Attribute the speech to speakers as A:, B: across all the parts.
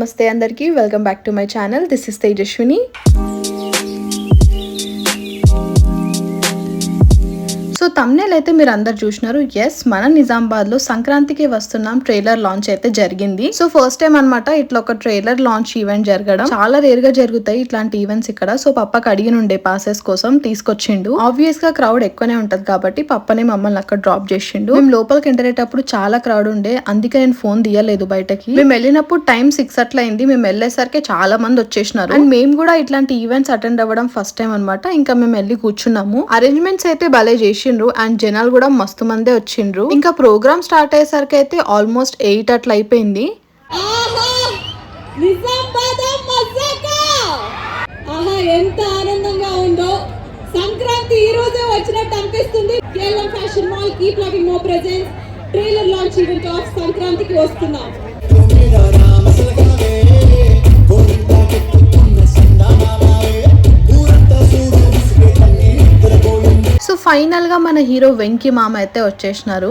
A: నమస్తే అందరికీ welcome back to my channel. This is Tejaswini. So thumbnail అయితే మీరు అందరు చూసినారు. ఎస్, మన నిజామాబాద్ లో సంక్రాంతికి వస్తున్నాం ట్రైలర్ లాంచ్ అయితే జరిగింది. సో ఫస్ట్ టైం అన్నమాట ఇట్లా ఒక ట్రైలర్ లాంచ్ ఈవెంట్ జరగడం. చాలా రేర్ గా జరుగుతాయి ఇట్లాంటి ఈవెంట్స్ ఇక్కడ. సో పప్పకి అడిగినుండే పాసెస్ కోసం తీసుకొచ్చిండు. ఆబ్వియస్ గా క్రౌడ్ ఎక్కువనే ఉంటది కాబట్టి పప్పని మమ్మల్ని అక్కడ డ్రాప్ చేసిండు. మేము లోపలికి ఎంటర్ అయ్యేటప్పుడు చాలా క్రౌడ్ ఉండే, అందుకే నేను ఫోన్ తీయలేదు బయటకి. మేము వెళ్ళినప్పుడు టైం 6 అట్లా అయింది. మేము వెళ్ళేసరికి చాలా మంది వచ్చేసినారు. అండ్ మేము కూడా ఇట్లాంటి ఈవెంట్స్ అటెండ్ అవ్వడం ఫస్ట్ టైం అనమాట. ఇంకా మేము వెళ్ళి కూర్చున్నాము. అరేంజ్మెంట్స్ అయితే భలే చేసి అండ్ జనాలు కూడా మస్తు మందే వచ్చిండ్రు. ఇంకా ప్రోగ్రామ్ స్టార్ట్ అయ్యేసరికి అయితే ఆల్మోస్ట్ 8 అట్లా అయిపోయింది.
B: ఎంత ఆనందంగా ఉందో. సంక్రాంతి ఈ రోజే వచ్చినట్టు అనిపిస్తుంది. KLM fashion mall keep loving more presence trailer launch event of సంక్రాంతికి వస్తున్నాం.
A: సో ఫైనల్ గా మన హీరో వెంకీ మామ అయితే వచ్చేసినారు.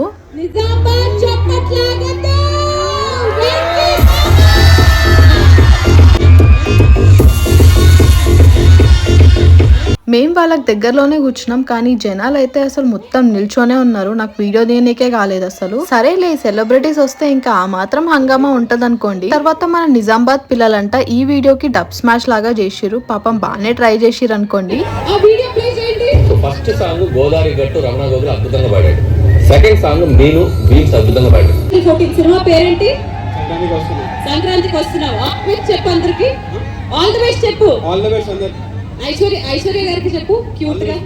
A: మేము వాళ్ళకి దగ్గరలోనే కూర్చున్నాం, కానీ జనాలు అయితే అసలు మొత్తం నిల్చొనే ఉన్నారు. నాకు వీడియో తీయనీకే కాలేదు అసలు. సరేలే, సెలబ్రిటీస్ వస్తే ఇంకా ఆ మాత్రం హంగామా ఉంటది అనుకోండి. తర్వాత మన నిజామాబాద్ పిల్లలంట ఈ వీడియోకి డబ్ స్మాష్ లాగా చేసిరు. పాపం బాగానే ట్రై చేసిరు అనుకోండి.
C: ఫస్ట్ సాంగ్ గోదావరి గట్టు రమణ గోగులు అద్భుతంగా పాడాడు. సెకండ్ సాంగ్ నేను బీన్స్ అద్భుతంగా పాడాడు.
B: సినిమా పేరేంటి? సంక్రాంతికి వస్తున్నావా? చెప్పు అందరికి. ఆల్ ది బెస్ట్ చెప్పు.
D: ఆల్ ది బెస్ట్ అందరికి.
B: ఐశ్వర్య గారికి చెప్పు క్యూట్ గా.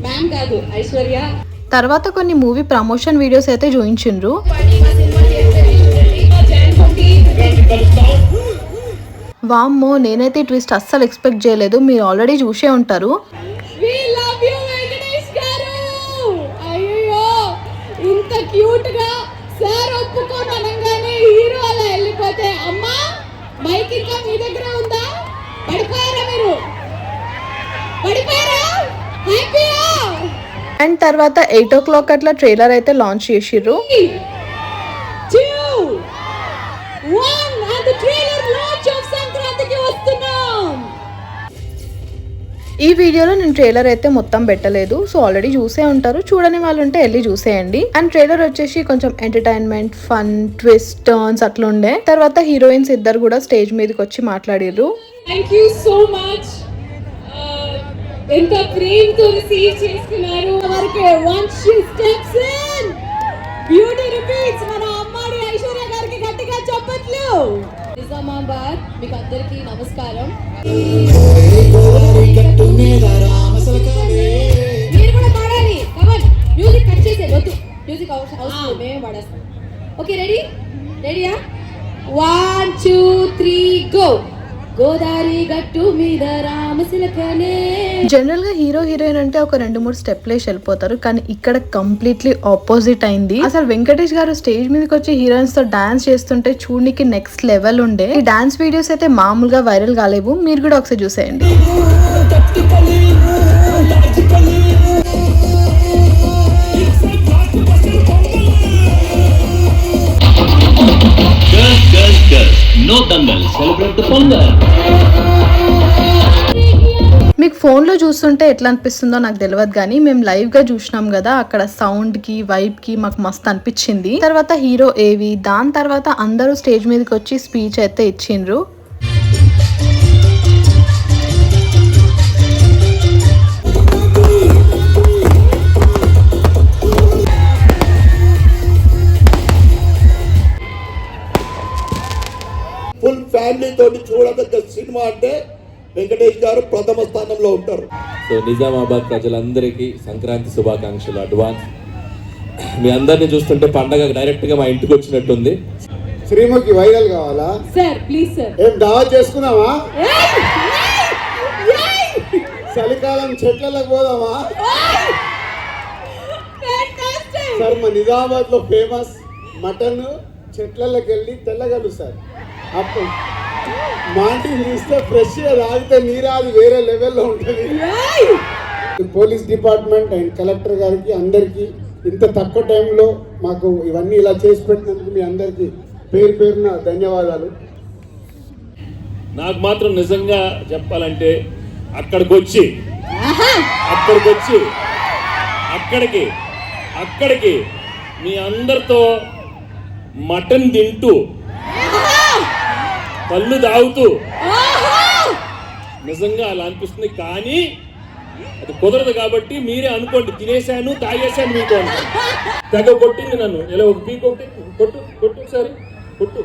B: మ్యామ్ కాదు, ఐశ్వర్య.
A: తర్వాత కొన్ని మూవీ ప్రమోషన్ వీడియోస్ అయితే చూయించిండ్రు. వామ్మో, నేనైతే ట్విస్ట్ అస్సలు ఎక్స్పెక్ట్ చేయలేదు. మీరు ఆల్రెడీ చూసే ఉంటారు.
B: ఇంత క్యూట్ గా సార్ ఒప్పుకోని అనగానే హీరో అలా వెళ్ళిపోతే, అమ్మా మైక్ ఇంకా మీ దగ్గర ఉందా? పడిపోయారా మీరు? పడిపోయారా? హ్యాపీయా?
A: అండ్ తర్వాత 8 o'clock అట్లా ట్రైలర్ అయితే లాంచ్ చేసిర్రు.
B: 2, 1 and the trailer launch of సంక్రాంతికి వస్తున్నాం.
A: ఈ వీడియోలో నేను ట్రైలర్ అయితే మొత్తం పెట్టలేదు. సో ఆల్రెడీ చూసే ఉంటారు. చూడని వాళ్ళు ఉంటే వెళ్ళి చూసేయండి. అండ్ ట్రైలర్ వచ్చేసి కొంచెం ఎంటర్టైన్మెంట్, ఫన్, ట్విస్ట్, టర్న్స్ అట్లా ఉండే. తర్వాత హీరోయిన్స్ ఇద్దరు కూడా స్టేజ్ మీదకి వచ్చి మాట్లాడిర్రు.
B: Thank you so much. ఎంత ప్రేమతో రిసీవ్ చేసుకున్నారు. వరకే once she steps in beauty repeats. మన అమ్మాడి ఐశ్వర్య గారికి గట్టిగా చప్పట్లు. నిజామాబాద్ మీకు అందరికీ నమస్కారం. మీరు కూడా పాడాలి. కమన్, మ్యూజిక్ కట్ చేసే వద్దు. మ్యూజిక్ అవసరం, మేమే పాడేస్తాం. ఓకే, రెడీయా? 1 2 3 గో. గోదావరి గట్టు మీద రామశిలకనే.
A: జనరల్ గా హీరో హీరోయిన్ అంటే ఒక 2-3 స్టెప్లు వేసి వెళ్ళిపోతారు, కానీ ఇక్కడ కంప్లీట్లీ ఆపోజిట్ అయింది. అసలు వెంకటేష్ గారు స్టేజ్ మీదకి వచ్చి హీరోయిన్స్ తో డాన్స్ చేస్తుంటే చూడనికి నెక్స్ట్ లెవెల్ ఉండే. ఈ డాన్స్ వీడియోస్ అయితే మామూలుగా వైరల్ కాలేవు. మీరు కూడా ఒకసారి చూసేయండి. మీకు ఫోన్ లో చూస్తుంటే ఎట్లా అనిపిస్తుందో నాకు తెలియదు, కానీ మేము లైవ్ గా చూసినాం కదా, అక్కడ సౌండ్ కి వైబ్ కి మాకు మస్తు అనిపించింది. తర్వాత హీరో ఏవి, దాని తర్వాత అందరూ స్టేజ్ మీదకి వచ్చి స్పీచ్ అయితే ఇచ్చిండ్రు.
D: ఫుల్ ఫ్యామిలీ తోటి చూడదగ్గ సినిమా అంటే వెంకటేష్ గారు ప్రథమ స్థానంలో ఉంటారు.
C: సో నిజామాబాద్ ప్రజలందరికీ సంక్రాంతి శుభాకాంక్షలు అడ్వాన్స్. మీ అందరిని చూస్తుంటే పండగ డైరెక్ట్ గా మా ఇంటికి వచ్చినట్టుంది.
D: శ్రీముఖి వైరల్ కావాలా
B: సార్? Please sir.
D: ఏం దావా చేసుకున్నావా? చలికాలం చెట్లకు పోదామా? సార్ మా నిజామాబాద్ లో ఫేమస్ మటన్ చెట్లకి వెళ్ళి తెల్లగలు సార్. అప్పుడు మాంటిని తీస్తే ఫ్రెష్ గా తాగితే నీరాది వేరే లెవెల్లో ఉంటుంది. పోలీస్ డిపార్ట్మెంట్ అండ్ కలెక్టర్ గారికి అందరికీ ఇంత తక్కువ టైంలో మాకు ఇవన్నీ ఇలా చేసి పెట్టినందుకు మీ అందరికీ పేరు పేరున ధన్యవాదాలు.
C: నాకు మాత్రం నిజంగా చెప్పాలంటే అక్కడికి మీ అందరితో మటన్ తింటూ కళ్ళు తాగుతూ నిజంగా అలా అనిపిస్తుంది. కానీ అది కుదరదు కాబట్టి మీరే అనుకోండి, తినేశాను తాగేశాను మీకు అని. తెగ కొట్టింది నన్ను, ఇలా ఒక పీ కొట్టు ఒకసారి కొట్టు,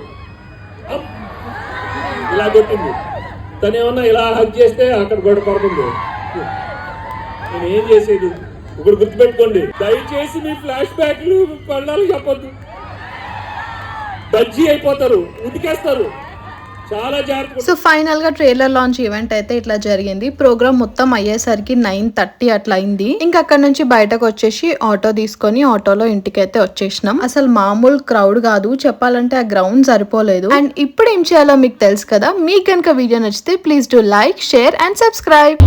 C: ఇలా కొట్టింది. తను ఏమన్నా ఇలా హగ్ చేస్తే అక్కడ గొడవ పడుతుంది. నేను ఏం చేసేది? ఇప్పుడు గుర్తుపెట్టుకోండి, దయచేసి మీ ఫ్లాష్ బ్యాక్లు పడాలి చెప్పద్దు. బజ్జీ అయిపోతారు, ఉతికేస్తారు. చాలా జాగ్రత్త.
A: సో ఫైనల్ గా ట్రైలర్ లాంచ్ ఈవెంట్ అయితే ఇట్లా జరిగింది. ప్రోగ్రామ్ మొత్తం అయ్యేసరికి 9:30 అట్లా అయింది. ఇంకా అక్కడ నుంచి బయటకు వచ్చేసి ఆటో తీసుకొని ఆటోలో ఇంటికి అయితే వచ్చేసినాం. అసలు మామూలు క్రౌడ్ కాదు, చెప్పాలంటే ఆ గ్రౌండ్ సరిపోలేదు. అండ్ ఇప్పుడు ఏం చేయాలో మీకు తెలుసు కదా. మీకు కనుక వీడియో నచ్చితే please do like, share and subscribe.